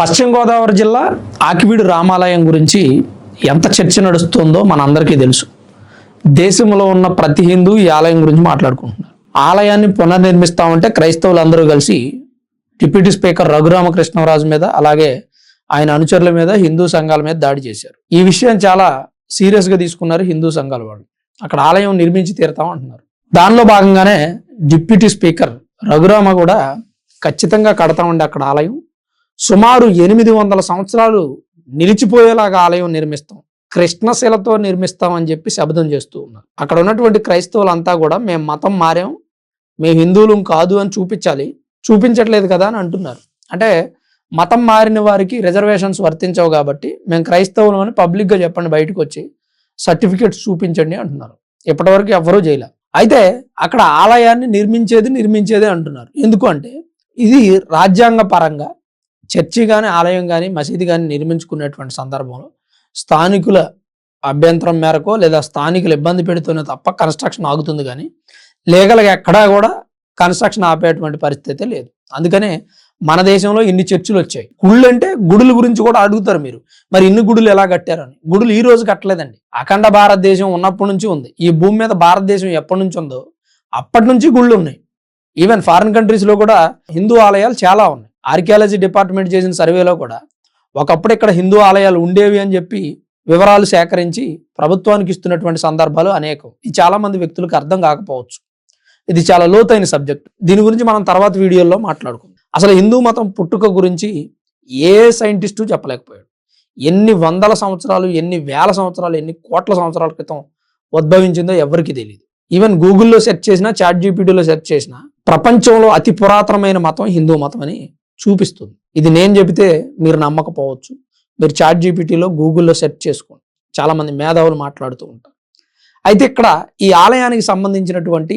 పశ్చిమ గోదావరి జిల్లా ఆకివీడు రామాలయం గురించి ఎంత చర్చ నడుస్తుందో మనందరికీ తెలుసు. దేశంలో ఉన్న ప్రతి హిందూ ఈ ఆలయం గురించి మాట్లాడుకుంటున్నారు. ఆలయాన్ని పునర్నిర్మిస్తామంటే క్రైస్తవులందరూ కలిసి డిప్యూటీ స్పీకర్ రఘురామకృష్ణరాజు మీద, అలాగే ఆయన అనుచరుల మీద, హిందూ సంఘాల మీద దాడి చేశారు. ఈ విషయం చాలా సీరియస్ గా తీసుకున్నారు హిందూ సంఘాల వాళ్ళు. అక్కడ ఆలయం నిర్మించి తీరుతాం అంటున్నారు. దానిలో భాగంగానే డిప్యూటీ స్పీకర్ రఘురామ కూడా ఖచ్చితంగా కడతామండి అక్కడ ఆలయం, సుమారు 800 సంవత్సరాలు నిలిచిపోయేలాగా ఆలయం నిర్మిస్తాం, కృష్ణశిలతో నిర్మిస్తాం అని చెప్పి శబ్దం చేస్తూ ఉన్నారు. అక్కడ ఉన్నటువంటి క్రైస్తవులంతా కూడా మేము మతం మారాం, మేము హిందువులం కాదు అని చూపించాలి, చూపించట్లేదు కదా అని అంటున్నారు. అంటే మతం మారిన వారికి రిజర్వేషన్స్ వర్తించవు కాబట్టి మేము క్రైస్తవులం అని పబ్లిక్గా చెప్పండి, బయటకు వచ్చి సర్టిఫికేట్స్ చూపించండి అంటున్నారు. ఇప్పటివరకు ఎవ్వరూ చేయలే. అయితే అక్కడ ఆలయాన్ని నిర్మించేదే అంటున్నారు. ఎందుకు అంటే ఇది రాజ్యాంగ పరంగా చర్చి కానీ, ఆలయం కానీ, మసీదు కానీ నిర్మించుకునేటువంటి సందర్భంలో స్థానికుల అభ్యంతరం మేరకో లేదా స్థానికులు ఇబ్బంది పెడుతూనే తప్ప కన్స్ట్రక్షన్ ఆగుతుంది, కానీ లీగల్గా ఎక్కడా కూడా కన్స్ట్రక్షన్ ఆపేటువంటి పరిస్థితి లేదు. అందుకనే మన దేశంలో ఇన్ని చర్చిలు వచ్చాయి. గుళ్ళు అంటే గుడుల గురించి కూడా అడుగుతారు మీరు, మరి ఇన్ని గుడులు ఎలా కట్టారని. గుడులు ఈ రోజు కట్టలేదండి, అఖండ భారతదేశం ఉన్నప్పటి నుంచి ఉంది. ఈ భూమి మీద భారతదేశం ఎప్పటి నుంచి ఉందో అప్పటి నుంచి గుళ్ళు ఉన్నాయి. ఈవెన్ ఫారిన్ కంట్రీస్లో కూడా హిందూ ఆలయాలు చాలా ఉన్నాయి. ఆర్కియాలజీ డిపార్ట్మెంట్ చేసిన సర్వేలో కూడా ఒకప్పుడు ఇక్కడ హిందూ ఆలయాలు ఉండేవి అని చెప్పి వివరాలు సేకరించి ప్రభుత్వానికి ఇస్తున్నటువంటి సందర్భాలు అనేకం. ఇది చాలా మంది వ్యక్తులకు అర్థం కాకపోవచ్చు. ఇది చాలా లోతైన సబ్జెక్ట్. దీని గురించి మనం తర్వాత వీడియోలో మాట్లాడుకుందాం. అసలు హిందూ మతం పుట్టుక గురించి ఏ సైంటిస్టు చెప్పలేకపోయాడు. ఎన్ని వందల సంవత్సరాలు, ఎన్ని వేల సంవత్సరాలు, ఎన్ని కోట్ల సంవత్సరాల క్రితం ఉద్భవించిందో ఎవరికి తెలియదు. ఈవెన్ గూగుల్లో సెర్చ్ చేసినా, చాట్ జీపీటీలో సెర్చ్ చేసినా ప్రపంచంలో అతి పురాతనమైన మతం హిందూ మతం అని చూపిస్తుంది. ఇది నేను చెబితే మీరు నమ్మకపోవచ్చు. మీరు చాట్ జీపీటీలో, గూగుల్లో సెర్చ్ చేసుకోండి. చాలా మంది మేధావులు మాట్లాడుతూ ఉంటారు. అయితే ఇక్కడ ఈ ఆలయానికి సంబంధించినటువంటి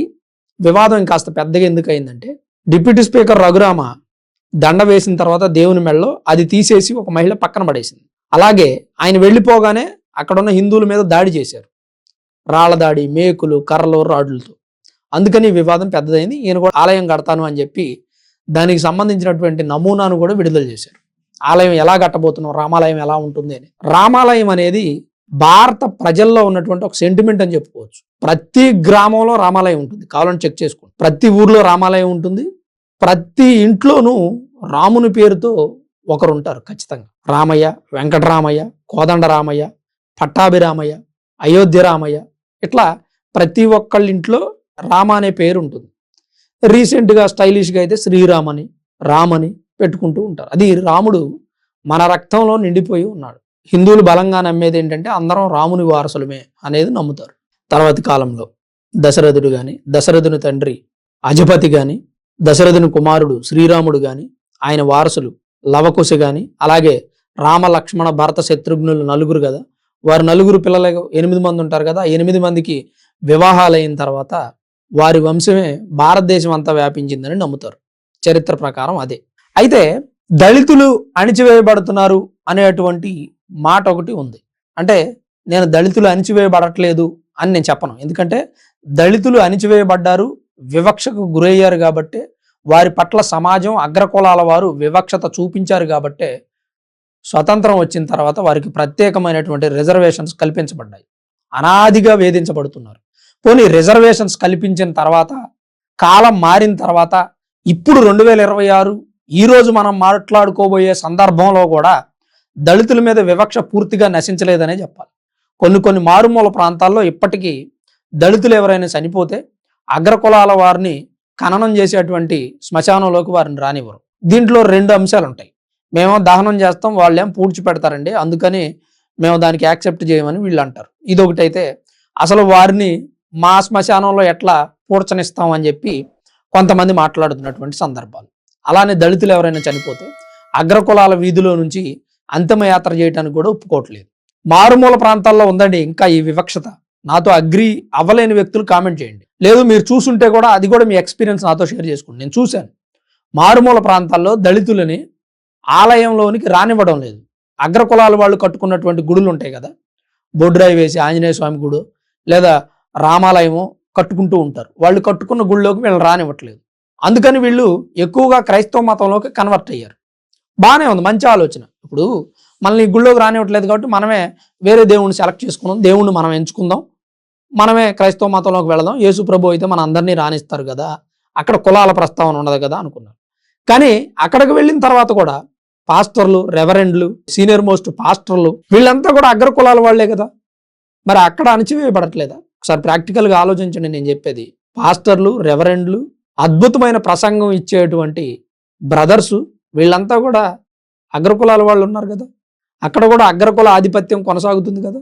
వివాదం ఇంకాస్త పెద్దగా ఎందుకు అయిందంటే, డిప్యూటీ స్పీకర్ రఘురామ దండ వేసిన తర్వాత దేవుని మెడలో అది తీసేసి ఒక మహిళ పక్కన పడేసింది. అలాగే ఆయన వెళ్ళిపోగానే అక్కడ ఉన్న హిందువుల మీద దాడి చేశారు. రాళ్ల దాడి, మేకులు, కర్రలు, రాడ్లతో. అందుకని వివాదం పెద్దదైంది. ఈయన కూడా ఆలయం కడతాను అని చెప్పి దానికి సంబంధించినటువంటి నమూనాను కూడా విడుదల చేశారు. ఆలయం ఎలా కట్టబోతున్నాం, రామాలయం ఎలా ఉంటుంది అని. రామాలయం అనేది భారత ప్రజల్లో ఉన్నటువంటి ఒక సెంటిమెంట్ అని చెప్పుకోవచ్చు. ప్రతి గ్రామంలో రామాలయం ఉంటుంది, కావాలని చెక్ చేసుకోండి. ప్రతి ఊర్లో రామాలయం ఉంటుంది. ప్రతి ఇంట్లోనూ రాముని పేరుతో ఒకరు ఉంటారు ఖచ్చితంగా. రామయ్య, వెంకటరామయ్య, కోదండ రామయ్య, పట్టాభిరామయ్య, అయోధ్య రామయ్య, ఇట్లా ప్రతి ఒక్కళ్ళ ఇంట్లో రామ అనే పేరు ఉంటుంది. రీసెంట్గా స్టైలిష్గా అయితే శ్రీరామని, రామని పెట్టుకుంటూ ఉంటారు. అది రాముడు మన రక్తంలో నిండిపోయి ఉన్నాడు. హిందువులు బలంగా నమ్మేది ఏంటంటే అందరం రాముని వారసులమే అనేది నమ్ముతారు. తర్వాతి కాలంలో దశరథుడు కానీ, దశరథుని తండ్రి అజపతి కానీ, దశరథుని కుమారుడు శ్రీరాముడు కానీ, ఆయన వారసులు లవకుశ కానీ, అలాగే రామ, లక్ష్మణ, భరత, శత్రుఘ్నులు నలుగురు కదా, వారు నలుగురు పిల్లలు 8 మంది ఉంటారు కదా. 8 మందికి వివాహాలు అయిన తర్వాత వారి వంశమే భారతదేశం అంతా వ్యాపించిందని నమ్ముతారు. చరిత్ర ప్రకారం అదే. అయితే దళితులు అణిచివేయబడుతున్నారు అనేటువంటి మాట ఒకటి ఉంది. అంటే నేను దళితులు అణిచివేయబడట్లేదు అని నేను చెప్పను. ఎందుకంటే దళితులు అణిచివేయబడ్డారు, వివక్షకు గురయ్యారు కాబట్టి, వారి పట్ల సమాజం, అగ్రకులాల వారు వివక్షత చూపించారు కాబట్టే స్వతంత్రం వచ్చిన తర్వాత వారికి ప్రత్యేకమైనటువంటి రిజర్వేషన్స్ కల్పించబడ్డాయి. అనాదిగా వేధించబడుతున్నారు. పోనీ రిజర్వేషన్స్ కల్పించిన తర్వాత, కాలం మారిన తర్వాత, ఇప్పుడు 2026 ఈరోజు మనం మాట్లాడుకోబోయే సందర్భంలో కూడా దళితుల మీద వివక్ష పూర్తిగా నశించలేదనే చెప్పాలి. కొన్ని మారుమూల ప్రాంతాల్లో ఇప్పటికీ దళితులు ఎవరైనా చనిపోతే అగ్రకులాల వారిని ఖననం చేసేటువంటి శ్మశానంలోకి వారిని రానివ్వరు. దీంట్లో 2 అంశాలు ఉంటాయి. మేము దహనం చేస్తాం, వాళ్ళేం పూడ్చి పెడతారండి, అందుకని మేము దానికి యాక్సెప్ట్ చేయమని వీళ్ళు అంటారు. ఇదొకటైతే అసలు వారిని మా శ్మశానంలో ఎట్లా పూడ్చనిస్తాం అని చెప్పి కొంతమంది మాట్లాడుతున్నటువంటి సందర్భాలు. అలానే దళితులు ఎవరైనా చనిపోతే అగ్రకులాల వీధిలో నుంచి అంతిమయాత్ర చేయడానికి కూడా ఒప్పుకోవట్లేదు. మారుమూల ప్రాంతాల్లో ఉందండి ఇంకా ఈ వివక్షత. నాతో అగ్రి అవ్వలేని వ్యక్తులు కామెంట్ చేయండి. లేదు మీరు చూసుంటే కూడా అది కూడా మీ ఎక్స్పీరియన్స్ నాతో షేర్ చేసుకోండి. నేను చూశాను, మారుమూల ప్రాంతాల్లో దళితులని ఆలయంలోనికి రానివ్వడం లేదు. అగ్రకులాల వాళ్ళు కట్టుకున్నటువంటి గుడులు ఉంటాయి కదా, బొడ్రాయి వేసి ఆంజనేయ స్వామి గుడు లేదా రామాలయము కట్టుకుంటూ ఉంటారు. వాళ్ళు కట్టుకున్న గుళ్ళలోకి వీళ్ళు రానివ్వట్లేదు. అందుకని వీళ్ళు ఎక్కువగా క్రైస్తవ మతంలోకి కన్వర్ట్ అయ్యారు. బాగానే ఉంది, మంచి ఆలోచన. ఇప్పుడు మనల్ని గుళ్ళోకి రానివ్వట్లేదు కాబట్టి మనమే వేరే దేవుణ్ణి సెలెక్ట్ చేసుకుందాం, దేవుణ్ణి మనం ఎంచుకుందాం, మనమే క్రైస్తవ మతంలోకి వెళదాం, యేసు ప్రభు అయితే మన అందరినీ రానిస్తారు కదా, అక్కడ కులాల ప్రస్తావన ఉండదు కదా అనుకున్నారు. కానీ అక్కడికి వెళ్ళిన తర్వాత కూడా పాస్టర్లు, రెవరెండ్లు, సీనియర్ మోస్ట్ పాస్టర్లు వీళ్ళంతా కూడా అగ్ర కులాల వాళ్లే కదా, మరి అక్కడ అణచివేయబడట్లేదా? ఒకసారి ప్రాక్టికల్గా ఆలోచించండి. నేను చెప్పేది పాస్టర్లు, రెవరెండ్లు, అద్భుతమైన ప్రసంగం ఇచ్చేటువంటి బ్రదర్సు వీళ్ళంతా కూడా అగ్రకులాల వాళ్ళు ఉన్నారు కదా, అక్కడ కూడా అగ్రకుల ఆధిపత్యం కొనసాగుతుంది కదా.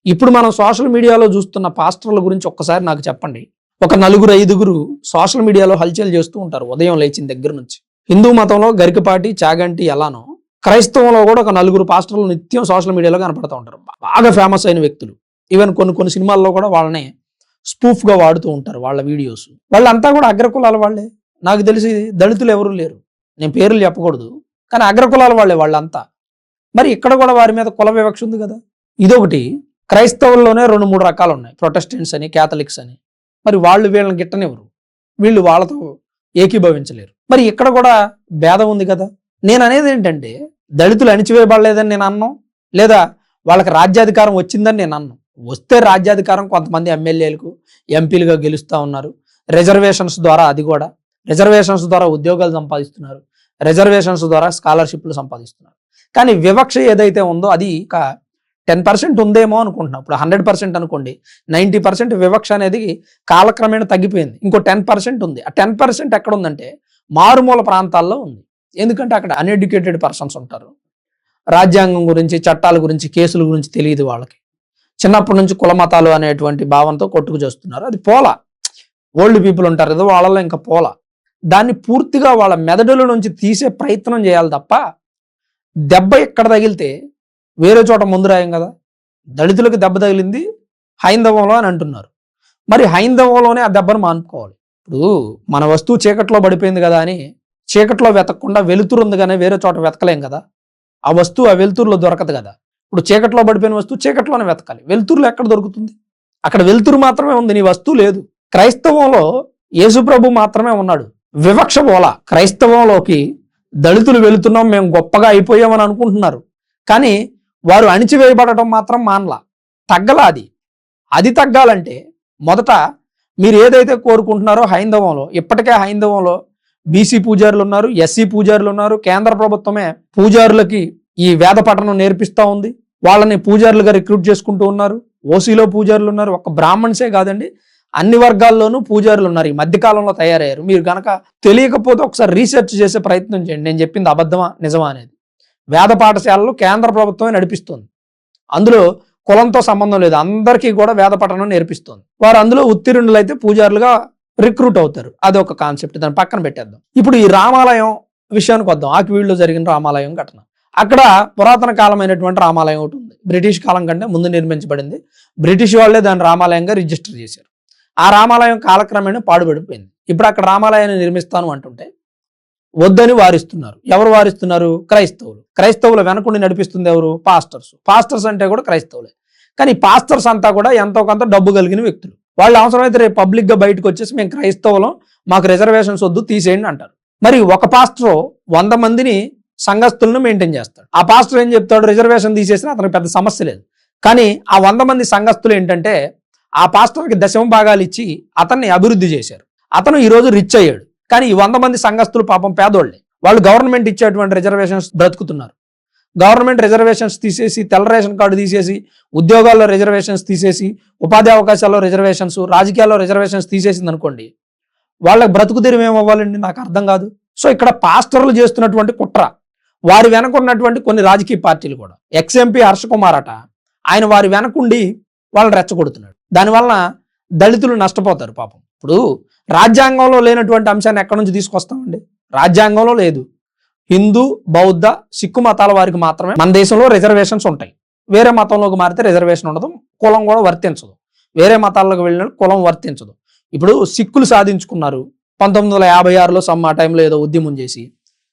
ఇప్పుడు మనం సోషల్ మీడియాలో చూస్తున్న పాస్టర్ల గురించి ఒక్కసారి నాకు చెప్పండి. ఒక 4-5 సోషల్ మీడియాలో హల్చల్ చేస్తూ ఉంటారు ఉదయం లేచిన దగ్గర నుంచి. హిందూ మతంలో గరికపాటి, చాగంటి ఎలానో క్రైస్తవంలో కూడా ఒక 4 పాస్టర్లు నిత్యం సోషల్ మీడియాలో కనపడుతూ ఉంటారు, బాగా ఫేమస్ అయిన వ్యక్తులు. ఈవెన్ కొన్ని సినిమాల్లో కూడా వాళ్ళని స్పూఫ్ గా వాడుతూ ఉంటారు వాళ్ళ వీడియోస్. వాళ్ళంతా కూడా అగ్రకులాల వాళ్ళే. నాకు తెలిసి దళితులు ఎవరు లేరు, నేను పేర్లు చెప్పకూడదు, కానీ అగ్రకులాల వాళ్ళే వాళ్ళంతా. మరి ఇక్కడ కూడా వారి మీద కుల వివక్ష ఉంది కదా. ఇదొకటి. క్రైస్తవుల్లోనే 2-3 రకాలు ఉన్నాయి, ప్రొటెస్టెంట్స్ అని, క్యాథలిక్స్ అని. మరి వాళ్ళు వీళ్ళని గిట్టనివ్వరు, వీళ్ళు వాళ్ళతో ఏకీభవించలేరు. మరి ఇక్కడ కూడా భేదం ఉంది కదా. నేను అనేది ఏంటంటే దళితులు అణిచివేయబడలేదని నేను అన్నాను, లేదా వాళ్ళకి రాజ్యాధికారం వచ్చిందని నేను అన్నాను. వస్తే రాజ్యాధికారం కొంతమంది ఎమ్మెల్యేలకు, ఎంపీలుగా గెలుస్తూ ఉన్నారు. రిజర్వేషన్స్ ద్వారా, అది కూడా రిజర్వేషన్స్ ద్వారా ఉద్యోగాలు సంపాదిస్తున్నారు, రిజర్వేషన్స్ ద్వారా స్కాలర్షిప్లు సంపాదిస్తున్నారు. కానీ వివక్ష ఏదైతే ఉందో అది ఇక 10% ఉందేమో అనుకుంటున్నాం. ఇప్పుడు 100% అనుకోండి, 90% వివక్ష అనేది కాలక్రమేణా తగ్గిపోయింది. ఇంకో 10% ఉంది. ఆ 10% ఎక్కడ ఉందంటే మారుమూల ప్రాంతాల్లో ఉంది. ఎందుకంటే అక్కడ అన్ఎడ్యుకేటెడ్ పర్సన్స్ ఉంటారు, రాజ్యాంగం గురించి, చట్టాల గురించి, కేసుల గురించి తెలియదు వాళ్ళకి. చిన్నప్పటి నుంచి కుల మతాలు అనేటువంటి భావంతో కొట్టుకు చేస్తున్నారు. అది పోలా. ఓల్డ్ పీపుల్ ఉంటారు కదా, వాళ్ళలో ఇంకా పోలా. దాన్ని పూర్తిగా వాళ్ళ మెదడుల నుంచి తీసే ప్రయత్నం చేయాలి తప్ప, దెబ్బ ఎక్కడ తగిలితే వేరే చోట ముందు రాయం కదా. దళితులకు దెబ్బ తగిలింది హైందవంలో అని అంటున్నారు, మరి హైందవంలోనే ఆ దెబ్బను మానుకోవాలి. ఇప్పుడు మన వస్తువు చీకట్లో పడిపోయింది కదా అని చీకట్లో వెతకకుండా వెలుతురు ఉంది కానీ వేరే చోట వెతకలేం కదా. ఆ వస్తువు ఆ వెలుతురులో దొరకదు కదా. ఇప్పుడు చీకట్లో పడిపోయిన వస్తువు చీకట్లోనే వెతకాలి, వెలుతురులో ఎక్కడ దొరుకుతుంది? అక్కడ వెలుతురు మాత్రమే ఉంది, నీ వస్తువు లేదు. క్రైస్తవంలో యేసుప్రభు మాత్రమే ఉన్నాడు, వివక్ష పోలా. క్రైస్తవంలోకి దళితులు వెళుతున్నాం, మేము గొప్పగా అయిపోయామని అనుకుంటున్నారు, కానీ వారు అణిచివేయబడటం మాత్రం మానలా, తగ్గలా. అది తగ్గాలంటే మొదట మీరు ఏదైతే కోరుకుంటున్నారో హైందవంలో, ఇప్పటికే హైందవంలో బీసీ పూజారులు ఉన్నారు, ఎస్సీ పూజారులు ఉన్నారు. కేంద్ర ప్రభుత్వమే పూజారులకి ఈ వేద పఠనం నేర్పిస్తూ ఉంది, వాళ్ళని పూజారులుగా రిక్రూట్ చేసుకుంటూ ఉన్నారు. ఓసీలో పూజారులు ఉన్నారు, ఒక్క బ్రాహ్మణ్సే కాదండి, అన్ని వర్గాల్లోనూ పూజారులు ఉన్నారు, ఈ మధ్యకాలంలో తయారయ్యారు. మీరు గనక తెలియకపోతే ఒకసారి రీసెర్చ్ చేసే ప్రయత్నం చేయండి, నేను చెప్పింది అబద్ధమా నిజమా అనేది. వేద పాఠశాలలు కేంద్ర ప్రభుత్వమే నడిపిస్తుంది, అందులో కులంతో సంబంధం లేదు, అందరికీ కూడా వేద పఠనం నేర్పిస్తుంది. వారు అందులో ఉత్తీర్ణులు అయితే పూజారులుగా రిక్రూట్ అవుతారు. అది ఒక కాన్సెప్ట్, దాన్ని పక్కన పెట్టేద్దాం. ఇప్పుడు ఈ రామాలయం విషయానికి వద్దాం. ఆకివీడులో జరిగిన రామాలయం ఘటన. అక్కడ పురాతన కాలమైనటువంటి రామాలయం ఒకటి ఉంది, బ్రిటిష్ కాలం కంటే ముందు నిర్మించబడింది. బ్రిటిష్ వాళ్ళే దాన్ని రామాలయంగా రిజిస్టర్ చేశారు. ఆ రామాలయం కాలక్రమేణా పాడుపడిపోయింది. ఇప్పుడు అక్కడ రామాలయాన్ని నిర్మిస్తాను అంటుంటే వద్దని వారిస్తున్నారు. ఎవరు వారిస్తున్నారు? క్రైస్తవులు. క్రైస్తవుల వెనకుండి నడిపిస్తుంది ఎవరు? పాస్టర్స్. పాస్టర్స్ అంటే కూడా క్రైస్తవులే, కానీ పాస్టర్స్ అంతా కూడా ఎంతో కొంత డబ్బు కలిగిన వ్యక్తులు. వాళ్ళు అవసరమైతే రేపు పబ్లిక్ గా బయటకు వచ్చేసి మేము క్రైస్తవులం, మాకు రిజర్వేషన్స్ వద్దు, తీసేయండి అంటారు. మరి ఒక పాస్టర్ 100 మందిని సంఘస్థులను మెయింటైన్ చేస్తాడు. ఆ పాస్టర్ ఏం చెప్తాడు? రిజర్వేషన్ తీసేసినా అతనికి పెద్ద సమస్య లేదు. కానీ ఆ 100 మంది సంఘస్థులు ఏంటంటే ఆ పాస్టర్కి దశమ భాగాలు ఇచ్చి అతన్ని అభివృద్ధి చేశారు. అతను ఈ రోజు రిచ్ అయ్యాడు. కానీ ఈ 100 మంది సంఘస్థులు పాపం పేదోళ్లే. వాళ్ళు గవర్నమెంట్ ఇచ్చేటువంటి రిజర్వేషన్స్ బ్రతుకుతున్నారు. గవర్నమెంట్ రిజర్వేషన్స్ తీసేసి, తెల్ల రేషన్ కార్డు తీసేసి, ఉద్యోగాల్లో రిజర్వేషన్స్ తీసేసి, ఉపాధి అవకాశాల్లో రిజర్వేషన్స్, రాజకీయాల్లో రిజర్వేషన్స్ తీసేసింది అనుకోండి, వాళ్ళకి బ్రతుకు తెరువు ఏమవ్వాలండి? నాకు అర్థం కాదు. సో ఇక్కడ పాస్టర్లు చేస్తున్నటువంటి కుట్ర, వారి వెనకున్నటువంటి కొన్ని రాజకీయ పార్టీలు కూడా, ఎక్స్ఎంపీ హర్ష కుమార్ అట, ఆయన వారి వెనకుండి వాళ్ళని రెచ్చగొడుతున్నాడు. దానివల్ల దళితులు నష్టపోతారు పాపం. ఇప్పుడు రాజ్యాంగంలో లేనటువంటి అంశాన్ని ఎక్కడి నుంచి తీసుకొస్తామండి? రాజ్యాంగంలో లేదు. హిందూ, బౌద్ధ, సిక్కు మతాల వారికి మాత్రమే మన దేశంలో రిజర్వేషన్స్ ఉంటాయి. వేరే మతంలోకి మారితే రిజర్వేషన్ ఉండదు, కులం కూడా వర్తించదు. వేరే మతాల్లోకి వెళ్ళిన కులం వర్తించదు. ఇప్పుడు సిక్కులు సాధించుకున్నారు 1956లో సమ్ ఆ టైంలో ఏదో ఉద్యమం చేసి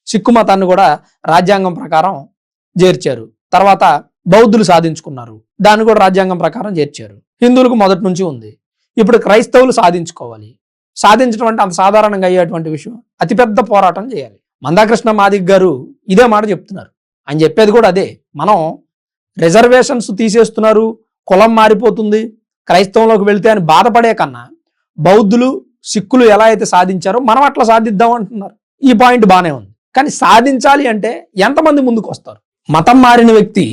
సిక్కు మతాన్ని కూడా రాజ్యాంగం ప్రకారం చేర్చారు. తర్వాత బౌద్ధులు సాధించుకున్నారు, దాన్ని కూడా రాజ్యాంగం ప్రకారం చేర్చారు. హిందువులకు మొదటి నుంచి ఉంది. ఇప్పుడు క్రైస్తవులు సాధించుకోవాలి. సాధించడం అంటే అంత సాధారణంగా అయ్యేటువంటి విషయం, అతిపెద్ద పోరాటం చేయాలి. మందాకృష్ణ మాదిక్ గారు ఇదే మాట చెప్తున్నారు. ఆయన చెప్పేది కూడా అదే. మనం రిజర్వేషన్స్ తీసేస్తున్నారు, కులం మారిపోతుంది, క్రైస్తవంలోకి వెళ్తే అని బాధపడే కన్నా బౌద్ధులు సిక్కులు ఎలా అయితే సాధించారో మనం అట్లా సాధిద్దాం అంటున్నారు. ఈ పాయింట్ బాగానే ఉంది. కానీ సాధించాలి అంటే ఎంతమంది ముందుకు వస్తారు? మతం మారిన వ్యక్తి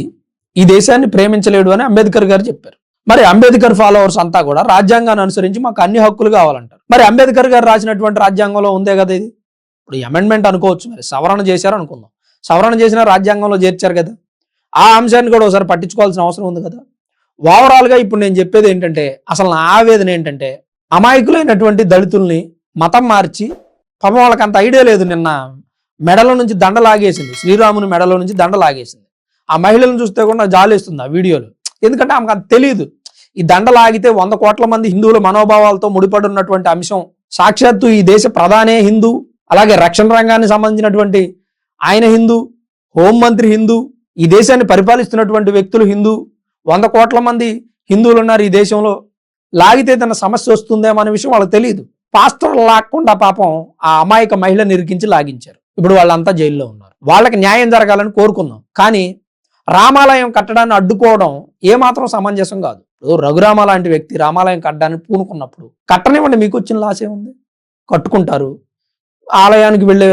ఈ దేశాన్ని ప్రేమించలేడు అని అంబేద్కర్ గారు చెప్పారు. మరి అంబేద్కర్ ఫాలోవర్స్ అంతా కూడా రాజ్యాంగాన్ని అనుసరించి మాకు అన్ని హక్కులు కావాలంటారు. మరి అంబేద్కర్ గారు రాసినటువంటి రాజ్యాంగంలో ఉందే కదా ఇది. ఇప్పుడు అమెండ్మెంట్ అనుకోవచ్చు, మరి సవరణ చేశారు అనుకుందాం, సవరణ చేసిన రాజ్యాంగంలో చేర్చారు కదా, ఆ అంశాన్ని కూడా ఒకసారి పట్టించుకోవాల్సిన అవసరం ఉంది కదా. ఓవరాల్గా ఇప్పుడు నేను చెప్పేది ఏంటంటే, అసలు నా ఆవేదన ఏంటంటే, అమాయకులైనటువంటి దళితుల్ని మతం మార్చి, పాపం వాళ్ళకి అంత ఐడియా లేదు. నిన్న మెడలో నుంచి దండ లాగేసింది, శ్రీరాముని మెడలో నుంచి దండ లాగేసింది. ఆ మహిళలను చూస్తే కూడా నాకు జాలేస్తుంది ఆ వీడియోలో. ఎందుకంటే ఆమెకు అంత తెలియదు. ఈ దండ లాగితే 100 కోట్ల మంది హిందువుల మనోభావాలతో ముడిపడి ఉన్నటువంటి అంశం. సాక్షాత్తు ఈ దేశ ప్రధానే హిందూ, అలాగే రక్షణ రంగానికి సంబంధించినటువంటి ఆయన హిందూ, హోంమంత్రి హిందూ, ఈ దేశాన్ని పరిపాలిస్తున్నటువంటి వ్యక్తులు హిందూ, 100 కోట్ల మంది హిందువులు ఉన్నారు ఈ దేశంలో. లాగితే తన సమస్య వస్తుందేమో అనే విషయం వాళ్ళకి తెలియదు. పాస్టర్ లాక్కుండా పాపం ఆ అమాయక మహిళని ఇరికించి లాగించారు. ఇప్పుడు వాళ్ళంతా జైల్లో ఉన్నారు. వాళ్ళకి న్యాయం జరగాలని కోరుకుందాం. కానీ రామాలయం కట్టడాన్ని అడ్డుకోవడం ఏమాత్రం సమంజసం కాదు. రఘురామ లాంటి వ్యక్తి రామాలయం కట్టడానికి పూనుకున్నప్పుడు కట్టనివ్వండి, మీకు వచ్చిన లాస్ ఏముంది? కట్టుకుంటారు. ఆలయానికి వెళ్ళే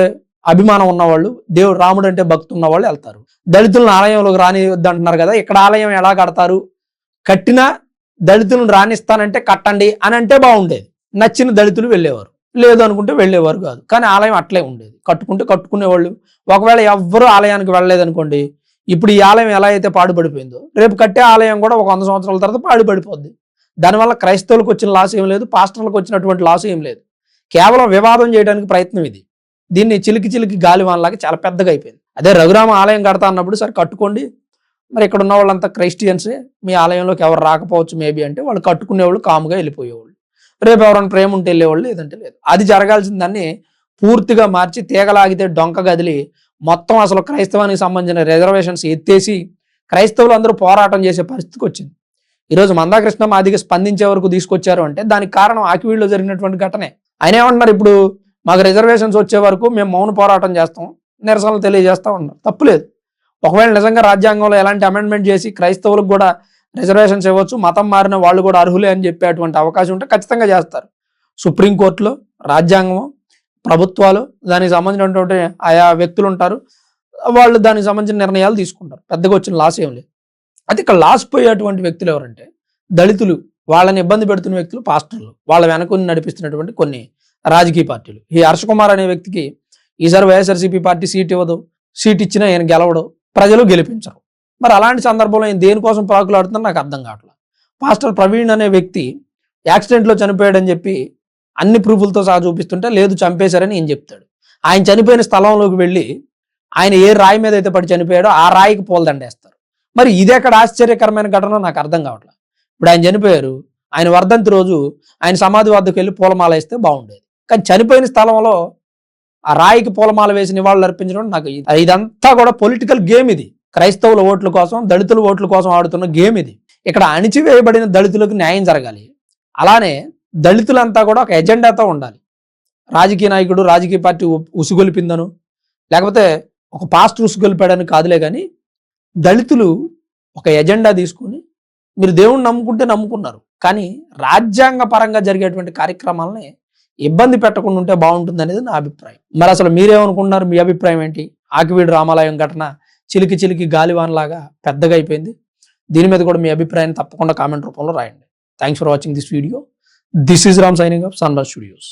అభిమానం ఉన్నవాళ్ళు, దేవుడు రాముడు అంటే భక్తి ఉన్న వాళ్ళు వెళ్తారు. దళితులను ఆలయంలోకి రానివద్దు అంటున్నారు కదా, ఇక్కడ ఆలయం ఎలా కడతారు? కట్టినా దళితులను రాణిస్తానంటే కట్టండి అని అంటే బాగుండేది. నచ్చిన దళితులు వెళ్ళేవారు, లేదు అనుకుంటే వెళ్ళేవారు కాదు. కానీ ఆలయం అట్లే ఉండేది. కట్టుకుంటే కట్టుకునేవాళ్ళు. ఒకవేళ ఎవ్వరూ ఆలయానికి వెళ్ళలేదనుకోండి, ఇప్పుడు ఈ ఆలయం ఎలా అయితే పాడుపడిపోయిందో, రేపు కట్టే ఆలయం కూడా ఒక 100 సంవత్సరాల తర్వాత పాడుపడిపోద్ది. దానివల్ల క్రైస్తవులకు వచ్చిన లాస్ ఏం లేదు, పాస్టర్లకు వచ్చినటువంటి లాస్ ఏం లేదు. కేవలం వివాదం చేయడానికి ప్రయత్నం ఇది. దీన్ని చిలికి చిలికి గాలివాన్లాగా చాలా పెద్దగా అయిపోయింది. అదే రఘురామ ఆలయం కడతా అన్నప్పుడు సరే కట్టుకోండి, మరి ఇక్కడ ఉన్న వాళ్ళంతా క్రైస్టియన్సే, మీ ఆలయంలోకి ఎవరు రాకపోవచ్చు మేబీ అంటే వాళ్ళు కట్టుకునేవాళ్ళు, కాముగా వెళ్ళిపోయేవాళ్ళు. రేపు ఎవరైనా ప్రేమ ఉంటే వెళ్ళేవాళ్ళు, లేదంటే లేదు. అది జరగాల్సిన దాన్ని పూర్తిగా మార్చి తీగలాగితే డొంక గదిలి మొత్తం అసలు క్రైస్తవానికి సంబంధించిన రిజర్వేషన్స్ ఎత్తేసి క్రైస్తవులు అందరూ పోరాటం చేసే పరిస్థితికి వచ్చింది. ఈరోజు మందాకృష్ణ మాదిగ స్పందించే వరకు తీసుకొచ్చారు అంటే దానికి కారణం ఆకివీడులో జరిగినటువంటి ఘటనే. ఆయన ఏమంటున్నారు, ఇప్పుడు మాకు రిజర్వేషన్స్ వచ్చే వరకు మేము మౌన పోరాటం చేస్తాం, నిరసనలు తెలియజేస్తా ఉన్నారు. తప్పులేదు. ఒకవేళ నిజంగా రాజ్యాంగంలో ఎలాంటి అమెండ్మెంట్ చేసి క్రైస్తవులకు కూడా రిజర్వేషన్స్ ఇవ్వచ్చు, మతం మారిన వాళ్ళు కూడా అర్హులే అని చెప్పేటువంటి అవకాశం ఉంటే ఖచ్చితంగా చేస్తారు. సుప్రీంకోర్టులో రాజ్యాంగం, ప్రభుత్వాలు, దానికి సంబంధించినటువంటి ఆయా వ్యక్తులు ఉంటారు, వాళ్ళు దానికి సంబంధించిన నిర్ణయాలు తీసుకుంటారు. పెద్దగా వచ్చిన లాస్ ఏం లేదు. అయితే ఇక్కడ లాస్ పోయేటువంటి వ్యక్తులు ఎవరంటే దళితులు, వాళ్ళని ఇబ్బంది పెడుతున్న వ్యక్తులు పాస్టర్లు, వాళ్ళ వెనకొని నడిపిస్తున్నటువంటి కొన్ని రాజకీయ పార్టీలు. ఈ హర్ష కుమార్ అనే వ్యక్తికి ఈసారి వైఎస్ఆర్సీపీ పార్టీ సీట్ ఇవ్వదు, సీట్ ఇచ్చినా ఆయన గెలవడు, ప్రజలు గెలిపించరు. మరి అలాంటి సందర్భంలో ఆయన దేనికోసం ప్రాకులాడుతున్నా నాకు అర్థం కావట్లేదు. పాస్టర్ ప్రవీణ్ అనే వ్యక్తి యాక్సిడెంట్లో చనిపోయాడని చెప్పి అన్ని ప్రూఫ్లతో సహా చూపిస్తుంటే లేదు చంపేశారని ఈయన చెప్తాడు. ఆయన చనిపోయిన స్థలంలోకి వెళ్ళి ఆయన ఏ రాయి మీద అయితే పడి చనిపోయాడో ఆ రాయికి పూలదండేస్తారు. మరి ఇది ఎక్కడ ఆశ్చర్యకరమైన ఘటన నాకు అర్థం కావట్లేదు. ఇప్పుడు ఆయన చనిపోయారు, ఆయన వర్ధంతి రోజు ఆయన సమాధి వద్దకు వెళ్ళి పూలమాల వేస్తే బాగుండేది. కానీ చనిపోయిన స్థలంలో ఆ రాయికి పూలమాల వేసి నివాళులు అర్పించడం నాకు ఇదంతా కూడా పొలిటికల్ గేమ్. ఇది క్రైస్తవుల ఓట్ల కోసం, దళితుల ఓట్ల కోసం ఆడుతున్న గేమ్ ఇది. ఇక్కడ అణిచివేయబడిన దళితులకు న్యాయం జరగాలి. అలానే దళితులంతా కూడా ఒక ఎజెండాతో ఉండాలి. రాజకీయ నాయకుడు, రాజకీయ పార్టీ ఉసుగొలిపిందను, లేకపోతే ఒక పాస్టర్ ఉసుగొలిపాడని కాదులే, కానీ దళితులు ఒక ఎజెండా తీసుకుని మీరు దేవుణ్ణి నమ్ముకుంటే నమ్ముకున్నారు, కానీ రాజ్యాంగ పరంగా జరిగేటువంటి కార్యక్రమాలని ఇబ్బంది పెట్టకుండా ఉంటే బాగుంటుంది అనేది నా అభిప్రాయం. మరి అసలు మీరేమనుకుంటున్నారు? మీ అభిప్రాయం ఏంటి? ఆకివీడు రామాలయం ఘటన చిలికి చిలికి గాలివాన్ లాగా పెద్దగా అయిపోయింది. దీని మీద కూడా మీ అభిప్రాయాన్ని తప్పకుండా కామెంట్ రూపంలో రాయండి. Thanks for watching this video. This is Ram signing off Sunraj studios.